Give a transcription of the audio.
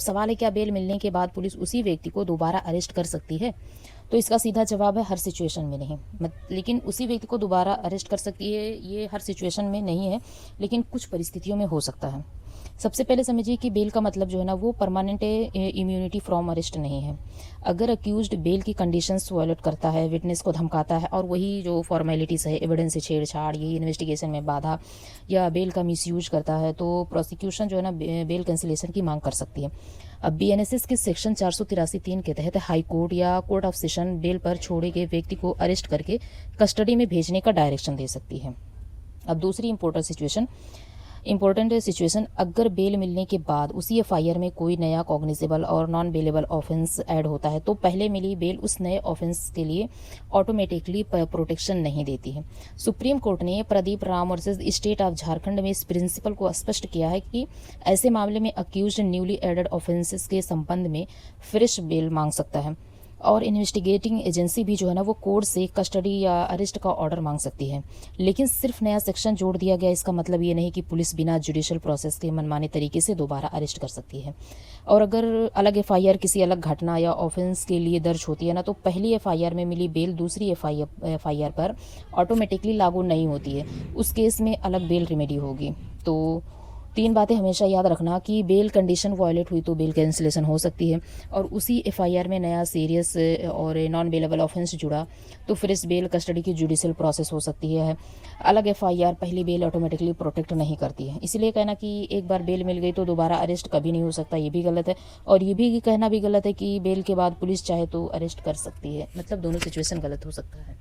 सवाल है क्या बेल मिलने के बाद पुलिस उसी व्यक्ति को दोबारा अरेस्ट कर सकती है? तो इसका सीधा जवाब है हर सिचुएशन में नहीं। लेकिन उसी व्यक्ति को दोबारा अरेस्ट कर सकती है ये हर सिचुएशन में नहीं है, लेकिन कुछ परिस्थितियों में हो सकता है। सबसे पहले समझिए कि बेल का मतलब जो है ना वो परमानेंट इम्यूनिटी फ्रॉम अरेस्ट नहीं है। अगर अक्यूज्ड बेल की कंडीशंस वायलेट करता है, विटनेस को धमकाता है और वही जो फॉर्मेलिटीज़ है, एविडेंस से छेड़छाड़, ये इन्वेस्टिगेशन में बाधा या बेल का मिसयूज करता है, तो प्रोसिक्यूशन जो है ना बेल कैंसिलेशन की मांग कर सकती है। अब बीएनएसएस के सेक्शन 483(3) के तहत हाई कोर्ट या कोर्ट ऑफ सेशन बेल पर छोड़े गए व्यक्ति को अरेस्ट करके कस्टडी में भेजने का डायरेक्शन दे सकती है। अब दूसरी इंपॉर्टेंट सिचुएशन, अगर बेल मिलने के बाद उसी एफआईआर में कोई नया कॉग्निजेबल और नॉन बेलेबल ऑफेंस ऐड होता है तो पहले मिली बेल उस नए ऑफेंस के लिए ऑटोमेटिकली प्रोटेक्शन नहीं देती है। सुप्रीम कोर्ट ने Pradeep Ram versus state of Jharkhand में इस प्रिंसिपल को स्पष्ट किया है कि ऐसे मामले में अक्यूज्ड न्यूली एडेड ऑफेंसेस के संबंध में फ्रेश बेल मांग सकता है और इन्वेस्टिगेटिंग एजेंसी भी जो है ना वो कोर्ट से कस्टडी या अरेस्ट का ऑर्डर मांग सकती है। लेकिन सिर्फ नया सेक्शन जोड़ दिया गया, इसका मतलब ये नहीं कि पुलिस बिना जुडिशियल प्रोसेस के मनमाने तरीके से दोबारा अरेस्ट कर सकती है। और अगर अलग एफआईआर किसी अलग घटना या ऑफेंस के लिए दर्ज होती है ना तो पहली एफआईआर में मिली बेल दूसरी एफआईआर पर ऑटोमेटिकली लागू नहीं होती है। उस केस में अलग बेल रेमेडी होगी। तो 3 बातें हमेशा याद रखना कि बेल कंडीशन वायलेट हुई तो बेल कैंसिलेशन हो सकती है, और उसी एफआईआर में नया सीरियस और नॉन बेलेबल ऑफेंस जुड़ा तो फ्रेश बेल कस्टडी की जुडिशियल प्रोसेस हो सकती है। अलग एफआईआर पहली बेल ऑटोमेटिकली प्रोटेक्ट नहीं करती है। इसलिए कहना कि एक बार बेल मिल गई तो दोबारा अरेस्ट कभी नहीं हो सकता, ये भी गलत है। और ये भी कहना भी गलत है कि बेल के बाद पुलिस चाहे तो अरेस्ट कर सकती है। मतलब दोनों सिचुएशन गलत हो सकता है।